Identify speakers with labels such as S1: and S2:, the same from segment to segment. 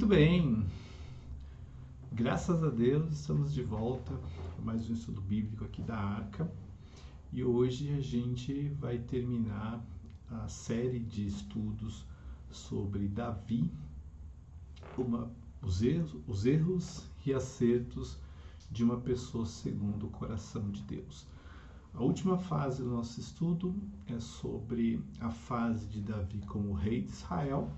S1: Muito bem, graças a Deus estamos de volta para mais um estudo bíblico aqui da Arca e hoje a gente vai terminar a série de estudos sobre Davi, os erros e acertos de uma pessoa segundo o coração de Deus. A última fase do nosso estudo é sobre a fase de Davi como rei de Israel.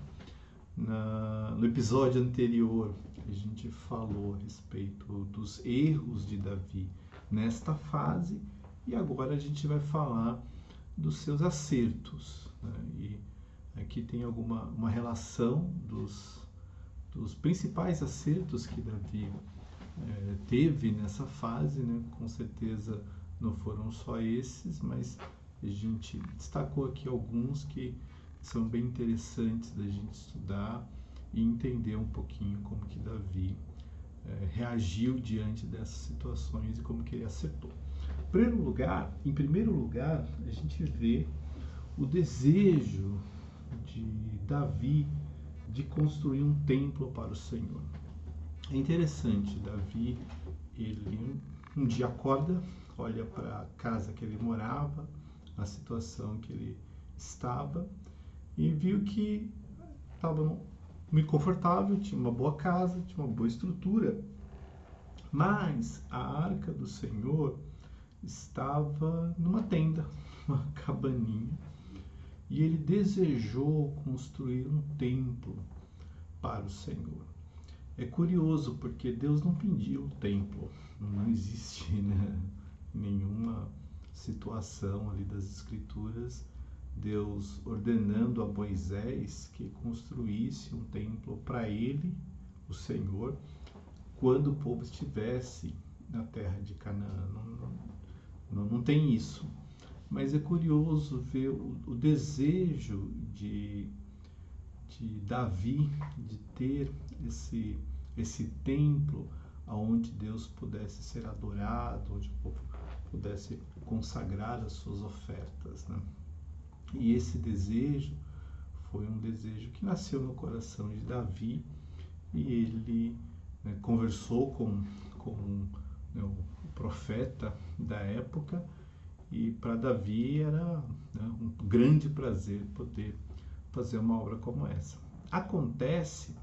S1: No episódio anterior, a gente falou a respeito dos erros de Davi nesta fase e agora a gente vai falar dos seus acertos, né? E aqui tem uma relação dos principais acertos que Davi teve nessa fase, né? Com certeza não foram só esses, mas a gente destacou aqui alguns que são bem interessantes da gente estudar e entender um pouquinho como que Davi reagiu diante dessas situações e como que ele acertou. Em primeiro lugar, a gente vê o desejo de Davi de construir um templo para o Senhor. É interessante, Davi, ele um dia acorda, olha para a casa que ele morava, a situação que ele estava, e viu que estava muito confortável, tinha uma boa casa, tinha uma boa estrutura, mas a arca do Senhor estava numa tenda, uma cabaninha, e ele desejou construir um templo para o Senhor. É curioso porque Deus não pediu o templo, não existe, né, nenhuma situação ali das Escrituras Deus ordenando a Moisés que construísse um templo para ele, o Senhor, quando o povo estivesse na terra de Canaã. Não tem isso. Mas é curioso ver o desejo de Davi de ter esse templo onde Deus pudesse ser adorado, onde o povo pudesse consagrar as suas ofertas, né? E esse desejo foi um desejo que nasceu no coração de Davi e ele, né, conversou com né, o profeta da época e para Davi era, né, um grande prazer poder fazer uma obra como essa. Acontece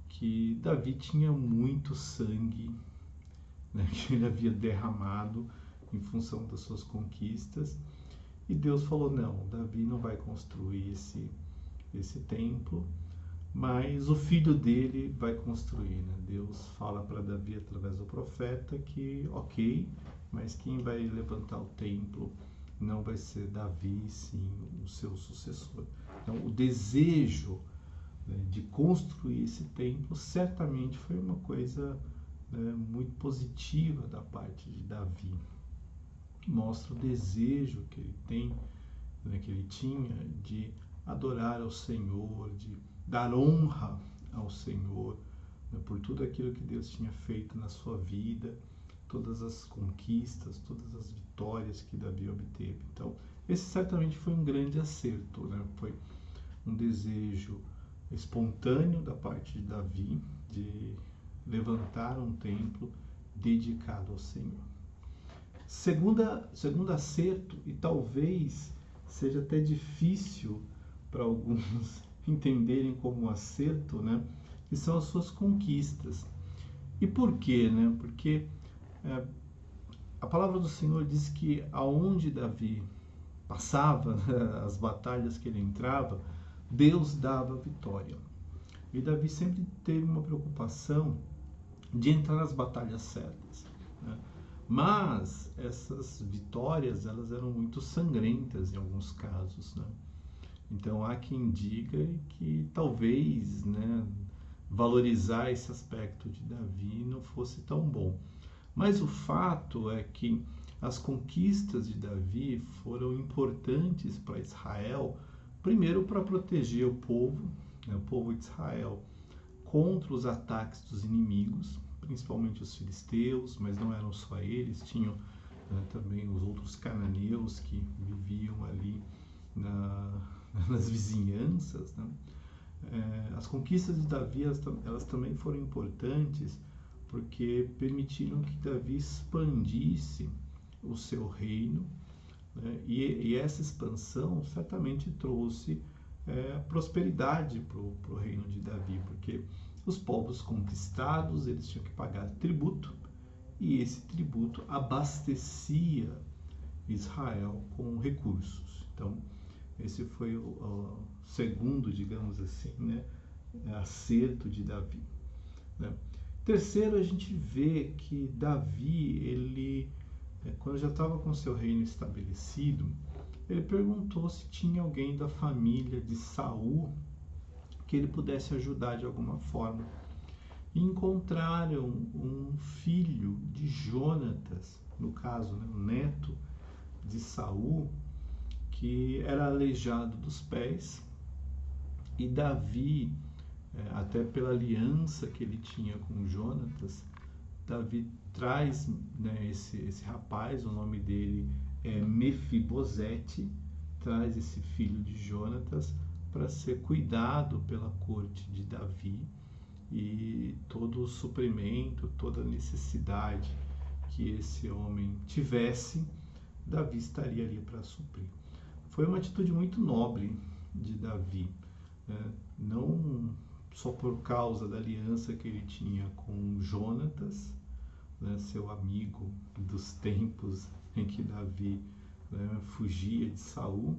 S1: que Davi tinha muito sangue, né, que ele havia derramado em função das suas conquistas. E Deus falou, não, Davi não vai construir esse templo, mas o filho dele vai construir, né? Deus fala para Davi através do profeta que, ok, mas quem vai levantar o templo não vai ser Davi, sim o seu sucessor. Então, o desejo, né, de construir esse templo certamente foi uma coisa, né, muito positiva da parte de Davi. Mostra o desejo que ele tem, né, que ele tinha de adorar ao Senhor, de dar honra ao Senhor, né, por tudo aquilo que Deus tinha feito na sua vida, todas as conquistas, todas as vitórias que Davi obteve. Então, esse certamente foi um grande acerto, né? Foi um desejo espontâneo da parte de Davi de levantar um templo dedicado ao Senhor. Segundo acerto, e talvez seja até difícil para alguns entenderem como um acerto, né, que são as suas conquistas. E por quê? Né? Porque a palavra do Senhor diz que aonde Davi passava, né, as batalhas que ele entrava, Deus dava vitória. E Davi sempre teve uma preocupação de entrar nas batalhas certas, né? Mas essas vitórias, elas eram muito sangrentas em alguns casos, né? Então há quem diga que talvez, né, valorizar esse aspecto de Davi não fosse tão bom. Mas o fato é que as conquistas de Davi foram importantes para Israel, primeiro para proteger o povo, né, o povo de Israel, contra os ataques dos inimigos, principalmente os filisteus, mas não eram só eles, tinham, né, também os outros cananeus que viviam ali nas vizinhanças, né? As conquistas de Davi, elas também foram importantes porque permitiram que Davi expandisse o seu reino, né? E essa expansão certamente trouxe prosperidade para o reino de Davi, porque os povos conquistados, eles tinham que pagar tributo, e esse tributo abastecia Israel com recursos. Então, esse foi o segundo, digamos assim, né, acerto de Davi, né? Terceiro, a gente vê que Davi, ele, quando já estava com seu reino estabelecido, ele perguntou se tinha alguém da família de Saul que ele pudesse ajudar de alguma forma. E encontraram um filho de Jonatas, no caso, né, o neto de Saul, que era aleijado dos pés, e Davi, até pela aliança que ele tinha com Jonatas, Davi traz, né, esse rapaz, o nome dele é Mefibosete, traz esse filho de Jonatas para ser cuidado pela corte de Davi, e todo o suprimento, toda a necessidade que esse homem tivesse, Davi estaria ali para suprir. Foi uma atitude muito nobre de Davi, né? Não só por causa da aliança que ele tinha com Jonatas, né, seu amigo dos tempos em que Davi, né, fugia de Saul,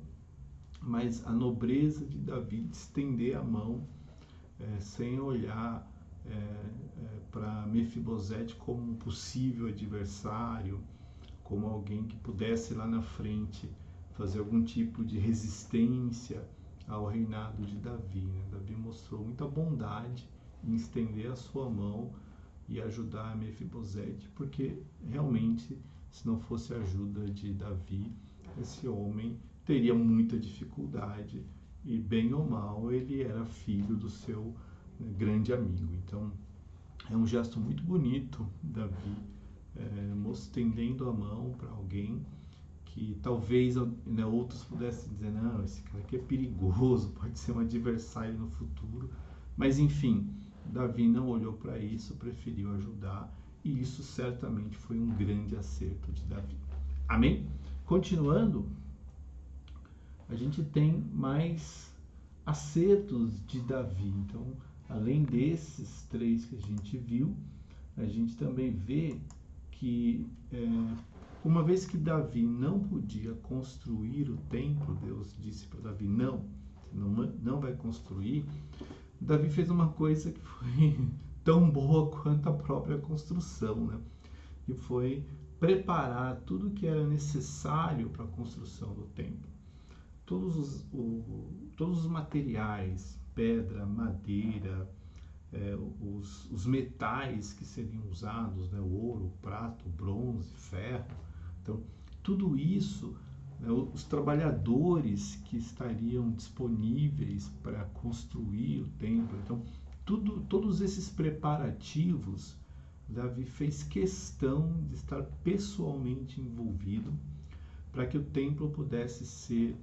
S1: mas a nobreza de Davi de estender a mão sem olhar para Mefibosete como um possível adversário, como alguém que pudesse lá na frente fazer algum tipo de resistência ao reinado de Davi, né? Davi mostrou muita bondade em estender a sua mão e ajudar Mefibosete, porque realmente, se não fosse a ajuda de Davi, esse homem teria muita dificuldade, e bem ou mal ele era filho do seu grande amigo. Então é um gesto muito bonito, Davi estendendo a mão para alguém que talvez, né, outros pudessem dizer, não, esse cara aqui é perigoso, pode ser um adversário no futuro, mas enfim, Davi não olhou para isso, preferiu ajudar, e isso certamente foi um grande acerto de Davi. Amém? Continuando, a gente tem mais acertos de Davi. Então, além desses três que a gente viu, a gente também vê que uma vez que Davi não podia construir o templo, Deus disse para Davi, não, você não vai construir. Davi fez uma coisa que foi tão boa quanto a própria construção, né? Que foi preparar tudo que era necessário para a construção do templo. Todos os materiais, pedra, madeira, os metais que seriam usados, né? O ouro, o prato, o bronze, ferro. Então, tudo isso, né? Os trabalhadores que estariam disponíveis para construir o templo. Então, todos esses preparativos, Davi fez questão de estar pessoalmente envolvido para que o templo pudesse ser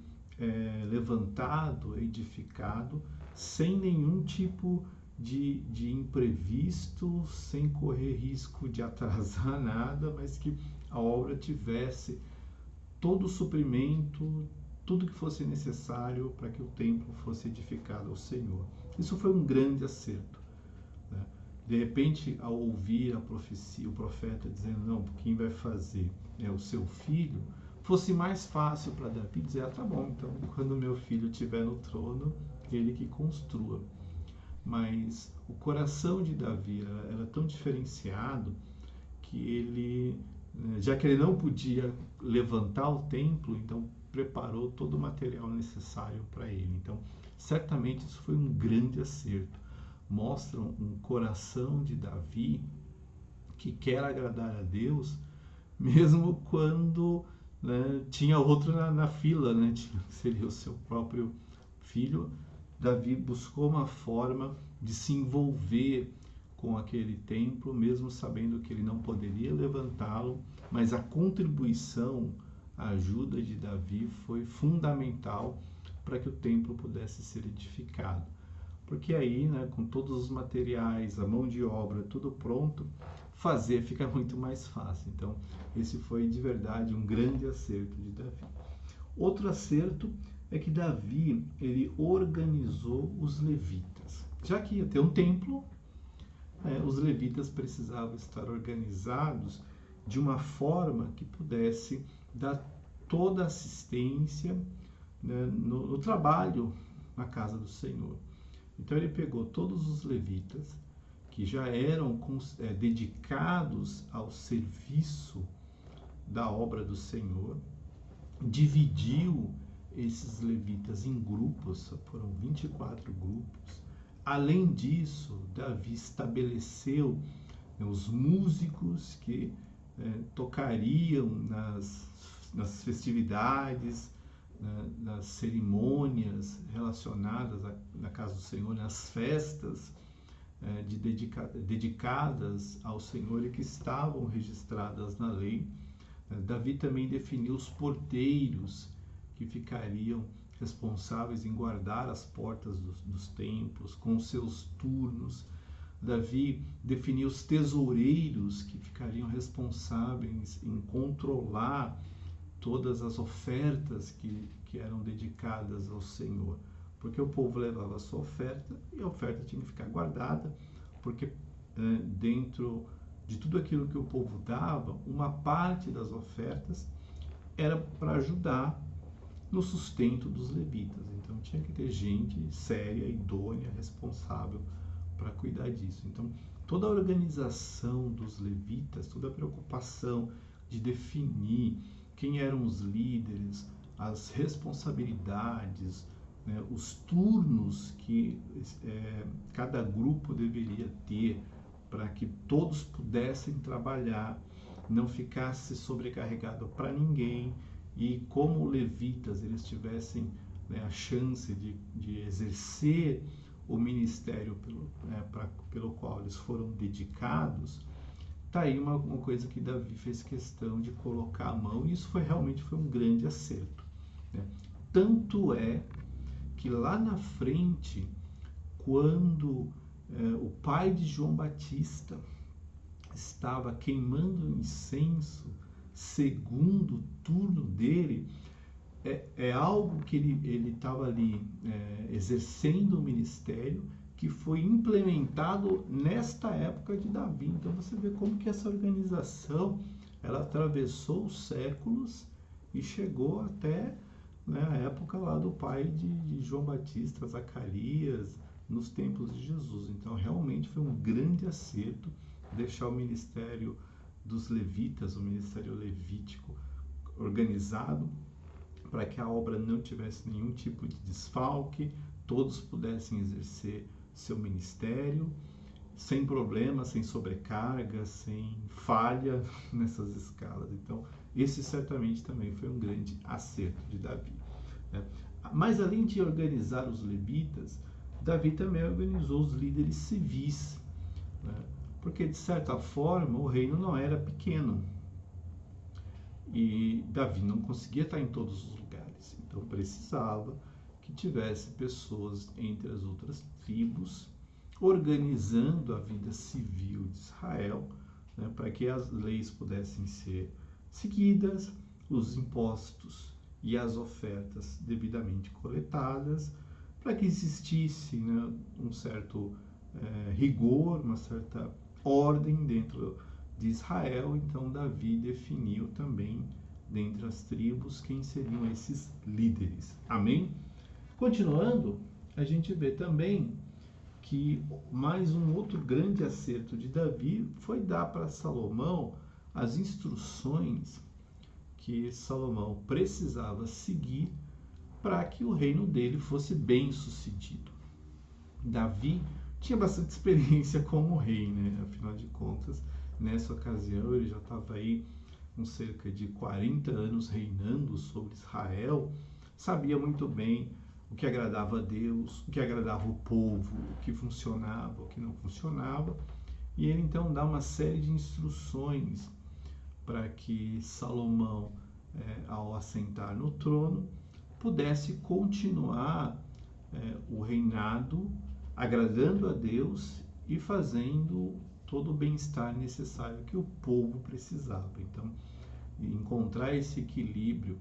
S1: levantado, edificado, sem nenhum tipo de imprevisto, sem correr risco de atrasar nada, mas que a obra tivesse todo o suprimento, tudo que fosse necessário para que o templo fosse edificado ao Senhor. Isso foi um grande acerto, né? De repente, ao ouvir a profecia, o profeta dizendo, não, quem vai fazer é o seu filho, fosse mais fácil para Davi dizer, tá bom, então quando meu filho estiver no trono, ele que construa. Mas o coração de Davi era tão diferenciado que ele, já que ele não podia levantar o templo, então preparou todo o material necessário para ele. Então, certamente isso foi um grande acerto. Mostra um coração de Davi que quer agradar a Deus, mesmo quando, né, tinha outro na fila, né, seria o seu próprio filho. Davi buscou uma forma de se envolver com aquele templo, mesmo sabendo que ele não poderia levantá-lo, mas a contribuição, a ajuda de Davi foi fundamental para que o templo pudesse ser edificado. porque aí, né, com todos os materiais, a mão de obra, tudo pronto, fazer fica muito mais fácil. Então, esse foi de verdade um grande acerto de Davi. Outro acerto é que Davi, ele organizou os levitas. Já que ia ter um templo, os levitas precisavam estar organizados de uma forma que pudesse dar toda a assistência, né, no trabalho na casa do Senhor. Então ele pegou todos os levitas que já eram dedicados ao serviço da obra do Senhor, dividiu esses levitas em grupos, foram 24 grupos. Além disso, Davi estabeleceu, né, os músicos que tocariam nas festividades, nas cerimônias relacionadas na casa do Senhor, nas festas dedicadas ao Senhor e que estavam registradas na lei. Davi também definiu os porteiros que ficariam responsáveis em guardar as portas dos templos, com seus turnos. Davi definiu os tesoureiros que ficariam responsáveis em controlar todas as ofertas que eram dedicadas ao Senhor. Porque o povo levava a sua oferta e a oferta tinha que ficar guardada, porque dentro de tudo aquilo que o povo dava, uma parte das ofertas era para ajudar no sustento dos levitas. Então tinha que ter gente séria, idônea, responsável para cuidar disso. Então toda a organização dos levitas, toda a preocupação de definir quem eram os líderes, as responsabilidades, né, os turnos que cada grupo deveria ter para que todos pudessem trabalhar, não ficasse sobrecarregado para ninguém, e como levitas eles tivessem, né, a chance de exercer o ministério pelo qual eles foram dedicados. Está aí uma coisa que Davi fez questão de colocar a mão, e isso realmente foi um grande acerto, né? Tanto é que lá na frente, quando o pai de João Batista estava queimando incenso, segundo turno dele, é algo que ele estava ali exercendo o ministério, que foi implementado nesta época de Davi. Então você vê como que essa organização ela atravessou os séculos e chegou até, né, a época lá do pai de João Batista, Zacarias, nos tempos de Jesus. Então realmente foi um grande acerto deixar o ministério dos levitas, o ministério levítico, organizado para que a obra não tivesse nenhum tipo de desfalque, todos pudessem exercer seu ministério sem problema, sem sobrecarga, sem falha nessas escalas. Então esse certamente também foi um grande acerto de Davi, né? Mas além de organizar os levitas, Davi também organizou os líderes civis, né? Porque de certa forma o reino não era pequeno e Davi não conseguia estar em todos os lugares, então precisava que tivesse pessoas entre as outras tribos organizando a vida civil de Israel, né, para que as leis pudessem ser seguidas, os impostos e as ofertas devidamente coletadas, para que existisse, né, um certo rigor, uma certa ordem dentro de Israel. Então Davi definiu também dentre as tribos quem seriam esses líderes. Amém? Continuando, a gente vê também que mais um outro grande acerto de Davi foi dar para Salomão as instruções que Salomão precisava seguir para que o reino dele fosse bem sucedido. Davi tinha bastante experiência como rei, né? Afinal de contas, nessa ocasião ele já estava aí com cerca de 40 anos reinando sobre Israel, sabia muito bem o que agradava a Deus, o que agradava o povo, o que funcionava, o que não funcionava, e ele então dá uma série de instruções para que Salomão, ao assentar no trono, pudesse continuar o reinado agradando a Deus e fazendo todo o bem-estar necessário que o povo precisava. Então, encontrar esse equilíbrio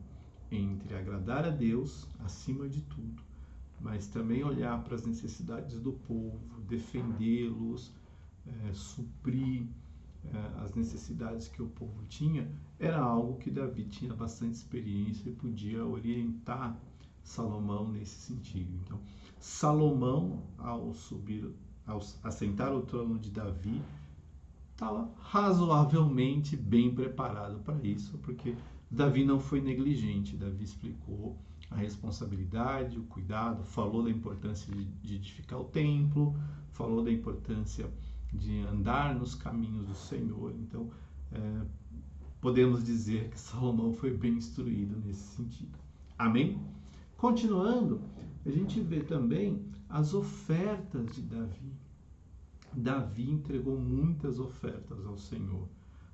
S1: entre agradar a Deus acima de tudo, mas também olhar para as necessidades do povo, defendê-los, suprir as necessidades que o povo tinha, era algo que Davi tinha bastante experiência e podia orientar Salomão nesse sentido. Então, Salomão, ao assentar o trono de Davi, estava razoavelmente bem preparado para isso, porque Davi não foi negligente. Davi explicou a responsabilidade, o cuidado, falou da importância de edificar o templo, falou da importância de andar nos caminhos do Senhor. Então, podemos dizer que Salomão foi bem instruído nesse sentido. Amém? Continuando, a gente vê também as ofertas de Davi. Davi entregou muitas ofertas ao Senhor.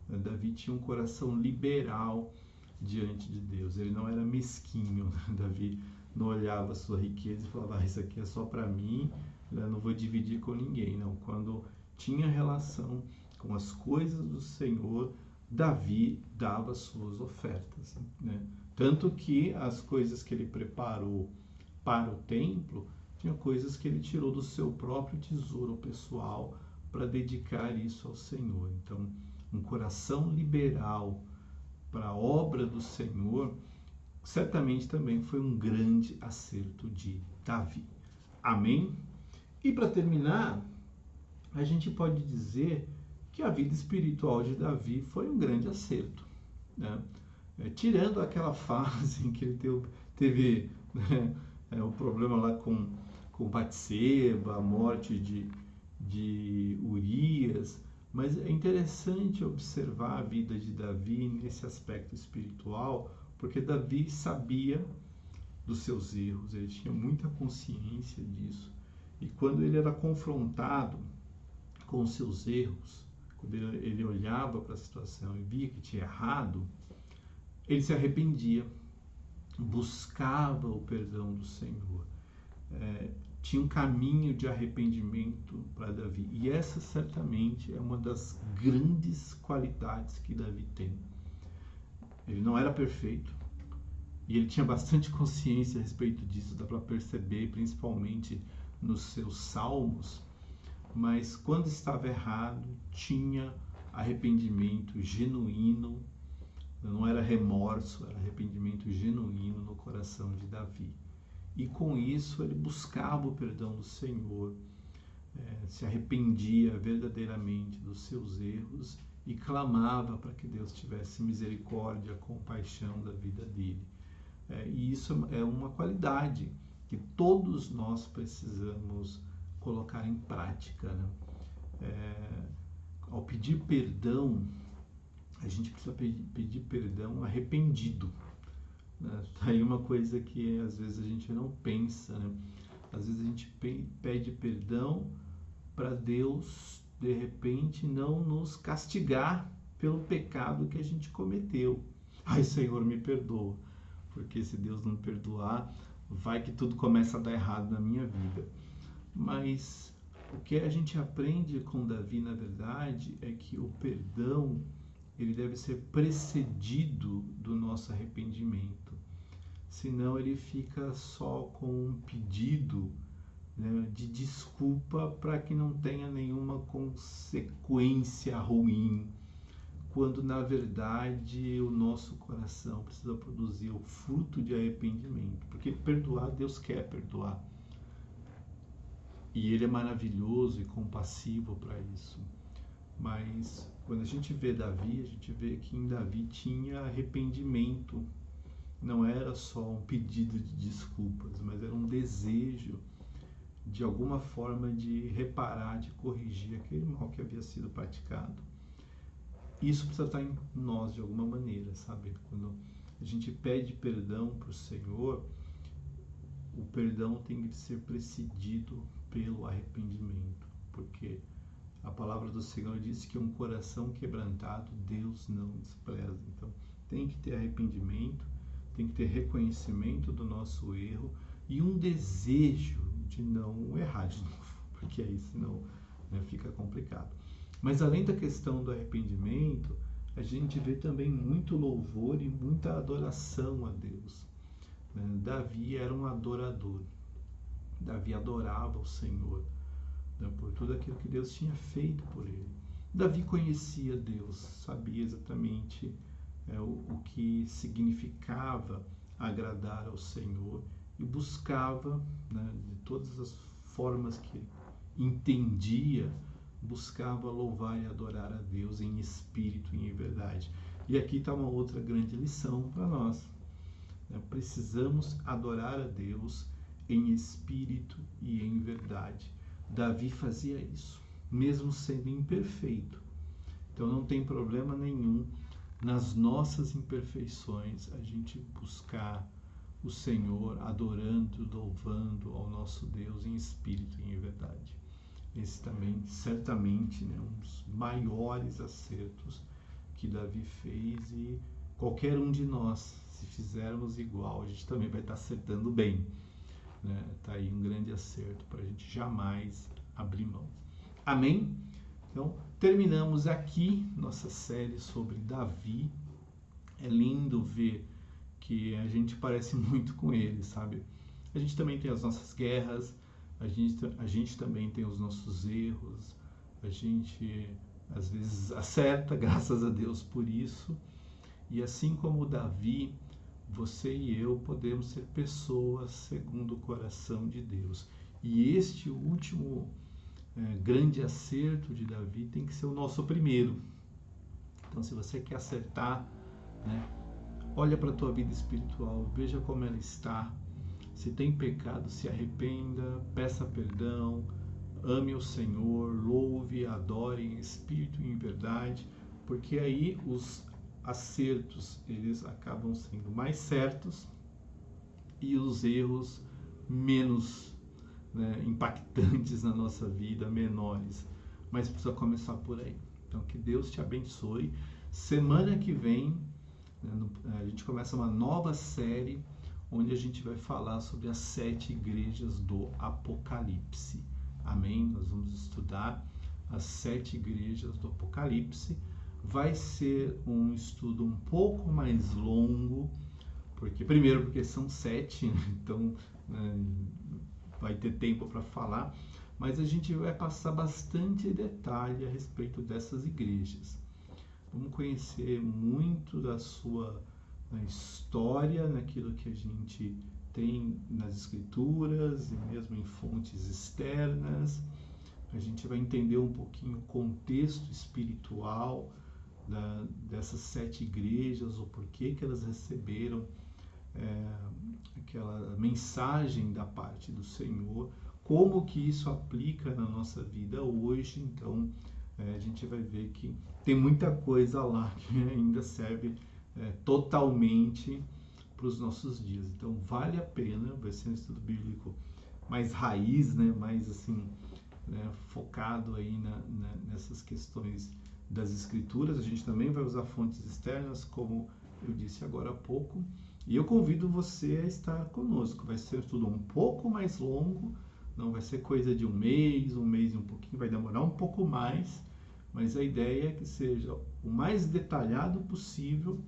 S1: Davi tinha um coração liberal diante de Deus. Ele não era mesquinho. Davi não olhava a sua riqueza e falava, isso aqui é só para mim, eu não vou dividir com ninguém. Não, quando tinha relação com as coisas do Senhor, Davi dava suas ofertas, né? Tanto que as coisas que ele preparou para o templo, tinha coisas que ele tirou do seu próprio tesouro pessoal para dedicar isso ao Senhor. Então, um coração liberal para a obra do Senhor, certamente também foi um grande acerto de Davi. Amém? E para terminar, a gente pode dizer que a vida espiritual de Davi foi um grande acerto, né? Tirando aquela fase em que ele teve o problema lá com Batseba, a morte de Urias, mas é interessante observar a vida de Davi nesse aspecto espiritual, porque Davi sabia dos seus erros, ele tinha muita consciência disso, e quando ele era confrontado com os seus erros, quando ele olhava para a situação e via que tinha errado, ele se arrependia, buscava o perdão do Senhor. Tinha um caminho de arrependimento para Davi. E essa certamente é uma das grandes qualidades que Davi tem. Ele não era perfeito e ele tinha bastante consciência a respeito disso, dá para perceber, principalmente nos seus salmos, mas quando estava errado, tinha arrependimento genuíno. Não era remorso, era arrependimento genuíno no coração de Davi. E com isso ele buscava o perdão do Senhor, se arrependia verdadeiramente dos seus erros e clamava para que Deus tivesse misericórdia, compaixão da vida dele. E isso é uma qualidade que todos nós precisamos colocar em prática, né? Ao pedir perdão, a gente precisa pedir perdão arrependido. Tá aí uma coisa que às vezes a gente não pensa, né? Às vezes a gente pede perdão para Deus, de repente, não nos castigar pelo pecado que a gente cometeu. Ai, Senhor, me perdoa. Porque se Deus não perdoar, vai que tudo começa a dar errado na minha vida. Mas o que a gente aprende com Davi, na verdade, é que o perdão ele deve ser precedido do nosso arrependimento. Senão ele fica só com um pedido, né, de desculpa para que não tenha nenhuma consequência ruim, quando na verdade o nosso coração precisa produzir o fruto de arrependimento. Porque perdoar, Deus quer perdoar. E Ele é maravilhoso e compassivo para isso. Mas quando a gente vê Davi, a gente vê que em Davi tinha arrependimento. Não era só um pedido de desculpas, mas era um desejo de alguma forma de reparar, de corrigir aquele mal que havia sido praticado. Isso precisa estar em nós de alguma maneira, sabe? Quando a gente pede perdão para o Senhor, o perdão tem que ser precedido pelo arrependimento, porque a palavra do Senhor diz que um coração quebrantado Deus não despreza. Então tem que ter arrependimento, tem que ter reconhecimento do nosso erro e um desejo de não errar de novo. porque aí senão, né, fica complicado. Mas além da questão do arrependimento, a gente vê também muito louvor e muita adoração a Deus. Davi era um adorador. Davi adorava o Senhor, né, por tudo aquilo que Deus tinha feito por ele. Davi conhecia Deus, sabia exatamente o que significava agradar ao Senhor e buscava, né, de todas as formas que ele entendia, buscava louvar e adorar a Deus em espírito e em verdade. E aqui está uma outra grande lição para nós. Precisamos adorar a Deus em espírito e em verdade. Davi fazia isso, mesmo sendo imperfeito. Então não tem problema nenhum nas nossas imperfeições a gente buscar o Senhor adorando, louvando ao nosso Deus em espírito e em verdade. Esse também, certamente, né, um dos maiores acertos que Davi fez, e qualquer um de nós, se fizermos igual, a gente também vai estar acertando bem. Tá aí um grande acerto para a gente jamais abrir mão. Amém? Então, terminamos aqui nossa série sobre Davi. É lindo ver que a gente parece muito com ele, sabe? A gente também tem as nossas guerras, a gente também tem os nossos erros, a gente às vezes acerta, graças a Deus por isso. E assim como Davi, você e eu podemos ser pessoas segundo o coração de Deus. E este último grande acerto de Davi tem que ser o nosso primeiro. Então, se você quer acertar, né, olha para a tua vida espiritual, veja como ela está. Se tem pecado, se arrependa, peça perdão, ame o Senhor, louve, adore em espírito e em verdade, porque aí os acertos, eles acabam sendo mais certos e os erros menos, né, impactantes na nossa vida, menores. Mas precisa começar por aí. Então, que Deus te abençoe. Semana que vem, né, a gente começa uma nova série onde a gente vai falar sobre as 7 igrejas do Apocalipse. Amém? Nós vamos estudar as 7 igrejas do Apocalipse. Vai ser um estudo um pouco mais longo, porque são 7, então vai ter tempo para falar, mas a gente vai passar bastante detalhe a respeito dessas igrejas. Vamos conhecer muito da sua história, naquilo que a gente tem nas escrituras e mesmo em fontes externas. A gente vai entender um pouquinho o contexto espiritual dessas 7 igrejas, o porquê que elas receberam aquela mensagem da parte do Senhor, como que isso aplica na nossa vida hoje. Então, a gente vai ver que tem muita coisa lá que ainda serve totalmente para os nossos dias. Então, vale a pena. Vai ser um estudo bíblico mais raiz, né? Mais assim, focado aí nessas questões das escrituras. A gente também vai usar fontes externas, como eu disse agora há pouco, e eu convido você a estar conosco. Vai ser um estudo um pouco mais longo, não vai ser coisa de um mês e um pouquinho, vai demorar um pouco mais, mas a ideia é que seja o mais detalhado possível,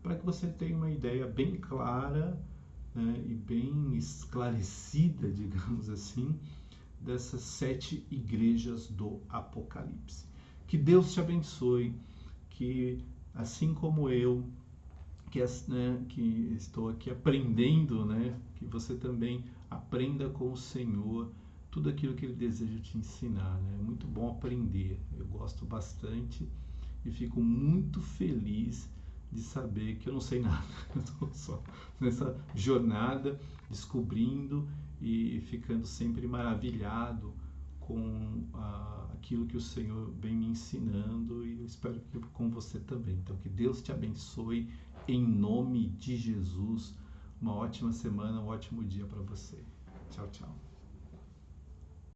S1: para que você tenha uma ideia bem clara, né, e bem esclarecida, digamos assim, dessas 7 igrejas do Apocalipse. Que Deus te abençoe, que assim como eu, que estou aqui aprendendo, né, que você também aprenda com o Senhor tudo aquilo que Ele deseja te ensinar. Né? É muito bom aprender, eu gosto bastante e fico muito feliz de saber que eu não sei nada, eu estou só nessa jornada, descobrindo e ficando sempre maravilhado com aquilo que o Senhor vem me ensinando, e eu espero que com você também. Então, que Deus te abençoe em nome de Jesus. Uma ótima semana, um ótimo dia para você. Tchau, tchau.